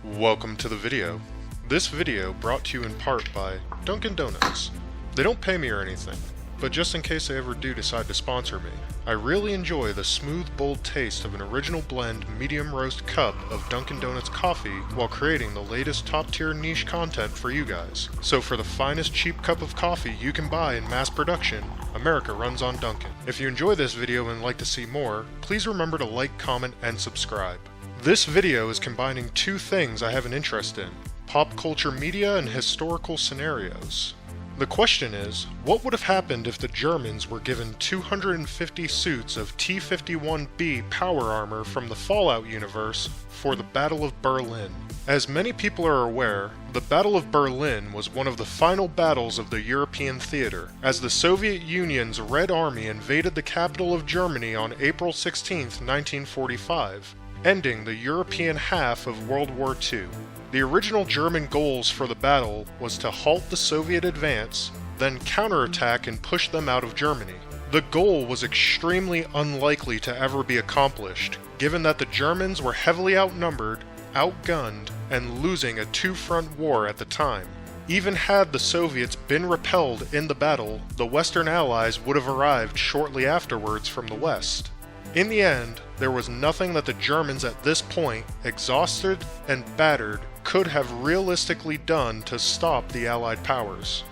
Welcome to the video. This video brought to you in part by Dunkin' Donuts. They don't pay me or anything, but just in case they ever do decide to sponsor me, I really enjoy the smooth, bold taste of an original blend medium roast cup of Dunkin' Donuts coffee while creating the latest top-tier niche content for you guys. So for the finest cheap cup of coffee you can buy in mass production, America runs on Dunkin'. If you enjoy this video and like to see more, please remember to like, comment, and subscribe. This video is combining two things I have an interest in: pop culture media and historical scenarios. The question is, what would have happened if the Germans were given 250 suits of T51b Power Armor from the Fallout universe for the Battle of Berlin? As many people are aware, the Battle of Berlin was one of the final battles of the European theater, as the Soviet Union's Red Army invaded the capital of Germany on April 16, 1945. Ending the European half of World War II. The original German goals for the battle was to halt the Soviet advance, then counterattack and push them out of Germany. The goal was extremely unlikely to ever be accomplished, given that the Germans were heavily outnumbered, outgunned, and losing a two-front war at the time. Even had the Soviets been repelled in the battle, the Western Allies would have arrived shortly afterwards from the West. In the end, there was nothing that the Germans at this point, exhausted and battered, could have realistically done to stop the Allied powers.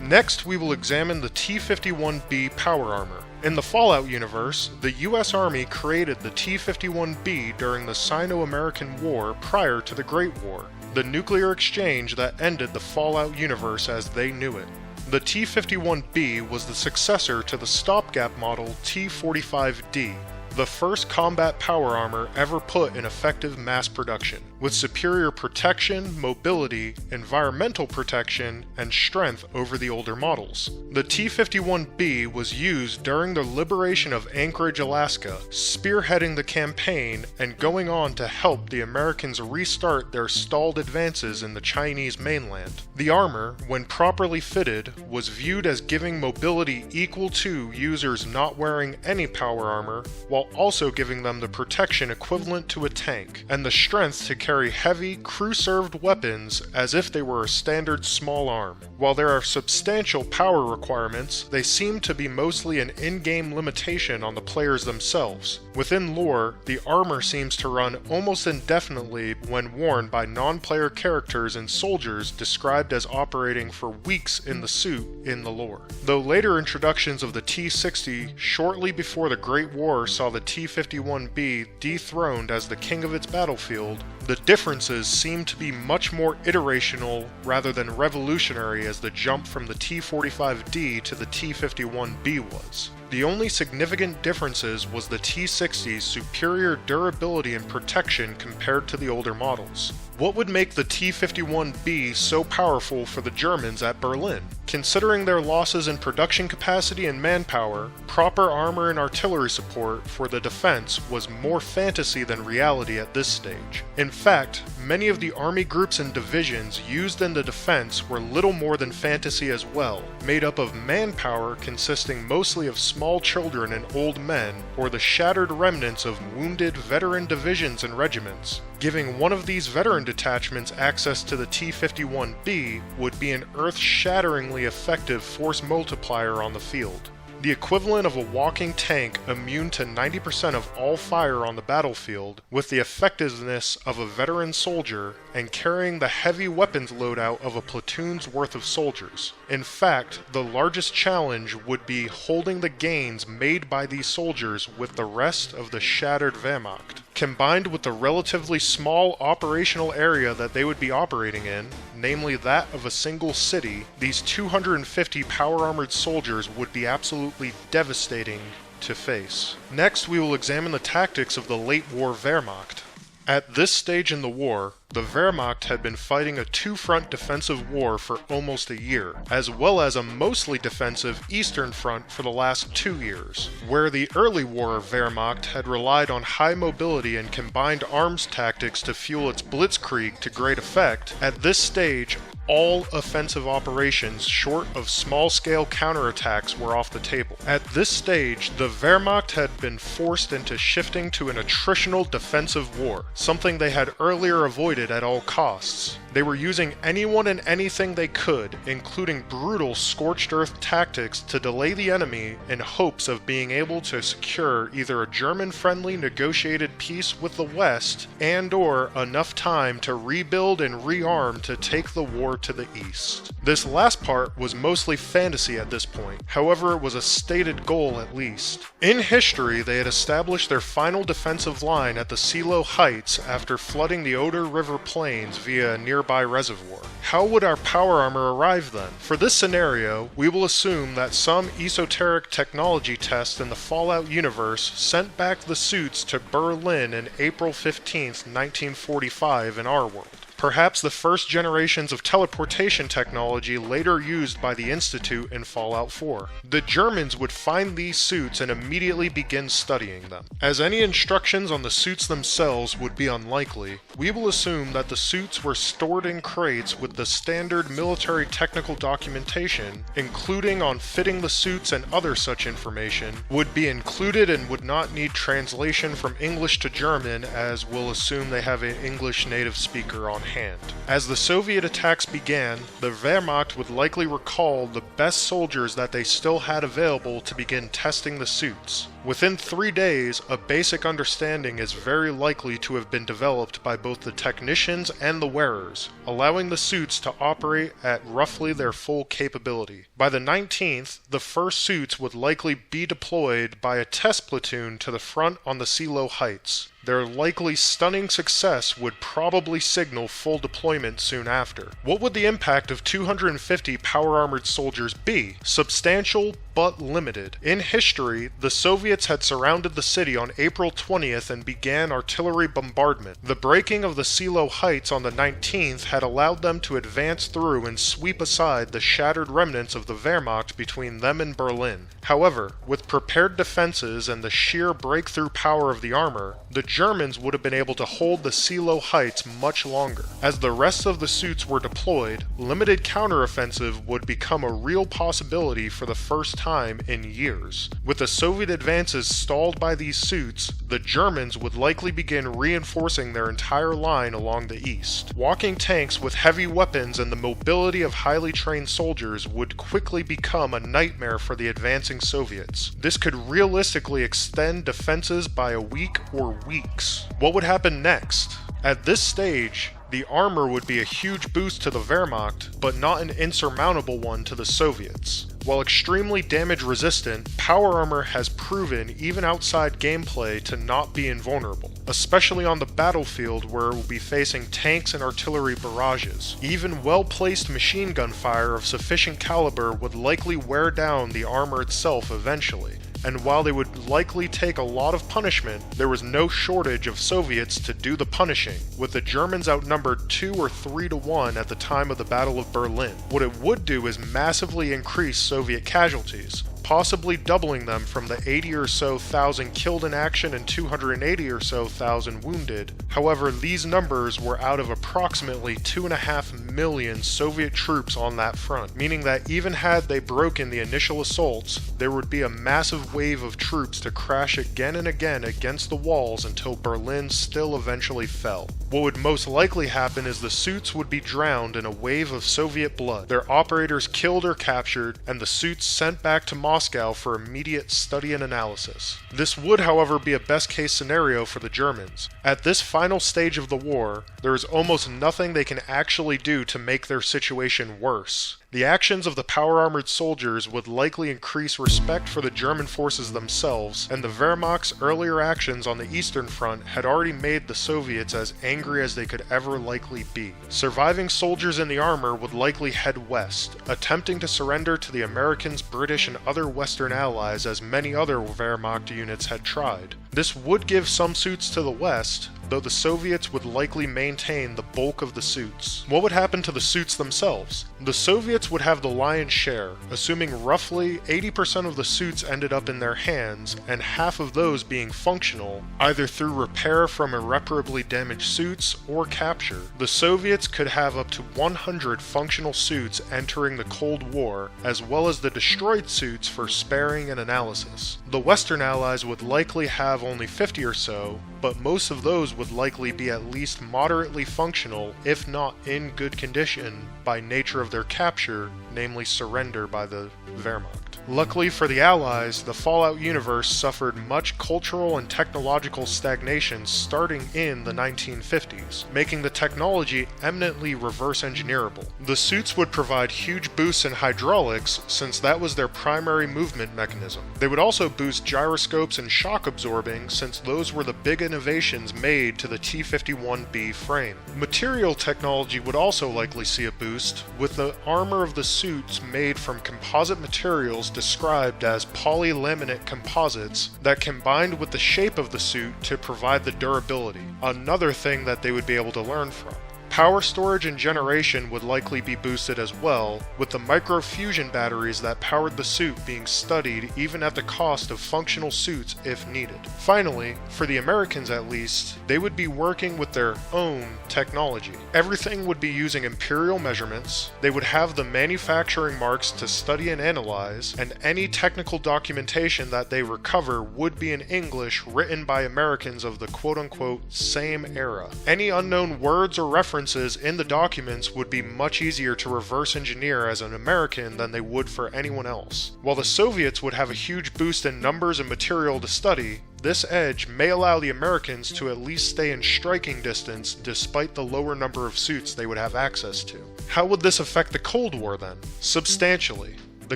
Next, we will examine the T51b Power Armor. In the Fallout universe, the US Army created the T51b during the Sino-American War prior to the Great War, the nuclear exchange that ended the Fallout universe as they knew it. The T51b was the successor to the stopgap model T45d, the first combat power armor ever put in effective mass production, with superior protection, mobility, environmental protection, and strength over the older models. The T51b was used during the liberation of Anchorage, Alaska, spearheading the campaign and going on to help the Americans restart their stalled advances in the Chinese mainland. The armor, when properly fitted, was viewed as giving mobility equal to users not wearing any power armor, while also giving them the protection equivalent to a tank, and the strength to carry heavy, crew-served weapons as if they were a standard small arm. While there are substantial power requirements, they seem to be mostly an in-game limitation on the players themselves. Within lore, the armor seems to run almost indefinitely when worn by non-player characters and soldiers described as operating for weeks in the suit in the lore. Though later introductions of the T60 shortly before the Great War saw the T51b dethroned as the king of its battlefield, the differences seem to be much more iterational rather than revolutionary as the jump from the T45d to the T51b was. The only significant differences was the T60's superior durability and protection compared to the older models. What would make the T51b so powerful for the Germans at Berlin? Considering their losses in production capacity and manpower, proper armor and artillery support for the defense was more fantasy than reality at this stage. In fact, many of the army groups and divisions used in the defense were little more than fantasy as well, made up of manpower consisting mostly of small children and old men, or the shattered remnants of wounded veteran divisions and regiments. Giving one of these veteran detachments access to the T51b would be an earth-shatteringly effective force multiplier on the field. The equivalent of a walking tank immune to 90% of all fire on the battlefield, with the effectiveness of a veteran soldier, and carrying the heavy weapons loadout of a platoon's worth of soldiers. In fact, the largest challenge would be holding the gains made by these soldiers with the rest of the shattered Wehrmacht. Combined with the relatively small operational area that they would be operating in, namely that of a single city, these 250 power-armored soldiers would be absolutely devastating to face. Next, we will examine the tactics of the late war Wehrmacht. At this stage in the war, the Wehrmacht had been fighting a two-front defensive war for almost a year, as well as a mostly defensive Eastern Front for the last 2 years. Where the early war Wehrmacht had relied on high mobility and combined arms tactics to fuel its blitzkrieg to great effect, at this stage, all offensive operations short of small-scale counterattacks were off the table. At this stage, the Wehrmacht had been forced into shifting to an attritional defensive war, something they had earlier avoided avoided at all costs. They were using anyone and anything they could, including brutal scorched earth tactics, to delay the enemy in hopes of being able to secure either a German-friendly negotiated peace with the West and/or enough time to rebuild and rearm to take the war to the East. This last part was mostly fantasy at this point, however it was a stated goal at least. In history, they had established their final defensive line at the Silo Heights after flooding the Oder River plains via a nearby reservoir. How would our power armor arrive then? For this scenario, we will assume that some esoteric technology test in the Fallout universe sent back the suits to Berlin in April 15th, 1945 in our world. Perhaps the first generations of teleportation technology later used by the Institute in Fallout 4. The Germans would find these suits and immediately begin studying them. As any instructions on the suits themselves would be unlikely, we will assume that the suits were stored in crates with the standard military technical documentation, including on fitting the suits and other such information, would be included and would not need translation from English to German, as we'll assume they have an English native speaker on hand. As the Soviet attacks began, the Wehrmacht would likely recall the best soldiers that they still had available to begin testing the suits. Within 3 days, a basic understanding is very likely to have been developed by both the technicians and the wearers, allowing the suits to operate at roughly their full capability. By the 19th, the first suits would likely be deployed by a test platoon to the front on the Silo Heights. Their likely stunning success would probably signal full deployment soon after. What would the impact of 250 power-armored soldiers be? Substantial, but limited. In history, the Soviets had surrounded the city on April 20th and began artillery bombardment. The breaking of the Silo Heights on the 19th had allowed them to advance through and sweep aside the shattered remnants of the Wehrmacht between them and Berlin. However, with prepared defenses and the sheer breakthrough power of the armor, the Germans would have been able to hold the Silo Heights much longer. As the rest of the suits were deployed, limited counteroffensive would become a real possibility for the first time in years. With the Soviet advances stalled by these suits, the Germans would likely begin reinforcing their entire line along the east. Walking tanks with heavy weapons and the mobility of highly trained soldiers would quickly become a nightmare for the advancing Soviets. This could realistically extend defenses by a week or weeks. What would happen next? At this stage, the armor would be a huge boost to the Wehrmacht, but not an insurmountable one to the Soviets. While extremely damage resistant, power armor has proven, even outside gameplay, to not be invulnerable, especially on the battlefield where it will be facing tanks and artillery barrages. Even well-placed machine gun fire of sufficient caliber would likely wear down the armor itself eventually. And while they would likely take a lot of punishment, there was no shortage of Soviets to do the punishing, with the Germans outnumbered 2 or 3 to 1 at the time of the Battle of Berlin. What it would do is massively increase Soviet casualties, possibly doubling them from the 80 or so thousand killed in action and 280 or so thousand wounded. However, these numbers were out of approximately 2.5 million Soviet troops on that front, meaning that even had they broken the initial assaults, there would be a massive wave of troops to crash again and again against the walls until Berlin still eventually fell. What would most likely happen is the suits would be drowned in a wave of Soviet blood, their operators killed or captured, and the suits sent back to Moscow for immediate study and analysis. This would, however, be a best-case scenario for the Germans. At this final stage of the war, there is almost nothing they can actually do to make their situation worse. The actions of the power-armored soldiers would likely increase respect for the German forces themselves, and the Wehrmacht's earlier actions on the Eastern Front had already made the Soviets as angry as they could ever likely be. Surviving soldiers in the armor would likely head west, attempting to surrender to the Americans, British, and other Western allies as many other Wehrmacht units had tried. This would give some suits to the west, though the Soviets would likely maintain the bulk of the suits. What would happen to the suits themselves? The Soviets would have the lion's share, assuming roughly 80% of the suits ended up in their hands, and half of those being functional, either through repair from irreparably damaged suits or capture. The Soviets could have up to 100 functional suits entering the Cold War, as well as the destroyed suits for sparing and analysis. The Western allies would likely have only 50 or so, but most of those would likely be at least moderately functional, if not in good condition, by nature of their capture, namely surrender by the Wehrmacht. Luckily for the Allies, the Fallout universe suffered much cultural and technological stagnation starting in the 1950s, making the technology eminently reverse engineerable. The suits would provide huge boosts in hydraulics, since that was their primary movement mechanism. They would also boost gyroscopes and shock absorbing, since those were the big innovations made to the T51b frame. Material technology would also likely see a boost, with the armor of the suits made from composite materials described as polylaminate composites that combined with the shape of the suit to provide the durability, another thing that they would be able to learn from. Power storage and generation would likely be boosted as well, with the microfusion batteries that powered the suit being studied even at the cost of functional suits if needed. Finally, for the Americans at least, they would be working with their own technology. Everything would be using imperial measurements, they would have the manufacturing marks to study and analyze, and any technical documentation that they recover would be in English written by Americans of the quote-unquote same era. Any unknown words or references in the documents would be much easier to reverse engineer as an American than they would for anyone else. While the Soviets would have a huge boost in numbers and material to study, this edge may allow the Americans to at least stay in striking distance despite the lower number of suits they would have access to. How would this affect the Cold War then? Substantially. The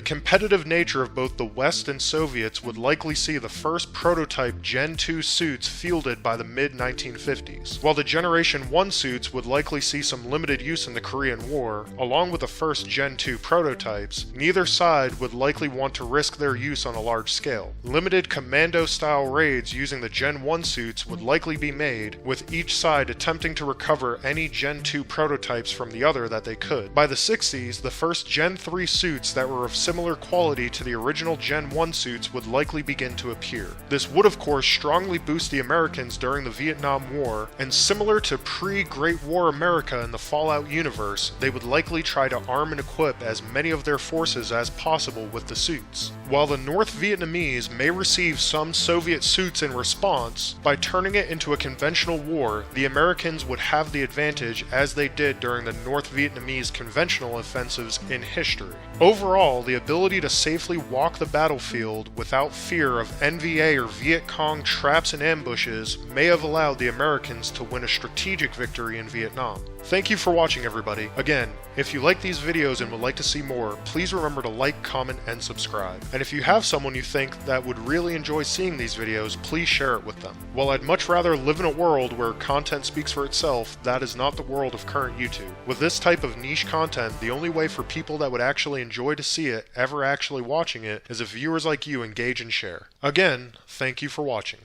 competitive nature of both the West and Soviets would likely see the first prototype Gen 2 suits fielded by the mid-1950s, while the Generation 1 suits would likely see some limited use in the Korean War. Along with the first Gen 2 prototypes, neither side would likely want to risk their use on a large scale. Limited commando-style raids using the Gen 1 suits would likely be made, with each side attempting to recover any Gen 2 prototypes from the other that they could. By the 60s, the first Gen 3 suits that were of similar quality to the original Gen 1 suits would likely begin to appear. This would of course strongly boost the Americans during the Vietnam War, and similar to pre-Great War America in the Fallout universe, they would likely try to arm and equip as many of their forces as possible with the suits. While the North Vietnamese may receive some Soviet suits in response, by turning it into a conventional war, the Americans would have the advantage as they did during the North Vietnamese conventional offensives in history. Overall, the ability to safely walk the battlefield without fear of NVA or Viet Cong traps and ambushes may have allowed the Americans to win a strategic victory in Vietnam. Thank you for watching, everybody. Again, if you like these videos and would like to see more, please remember to like, comment, and subscribe. And if you have someone you think that would really enjoy seeing these videos, please share it with them. While I'd much rather live in a world where content speaks for itself, that is not the world of current YouTube. With this type of niche content, the only way for people that would actually enjoy to see it ever actually watching it is if viewers like you engage and share. Again, thank you for watching.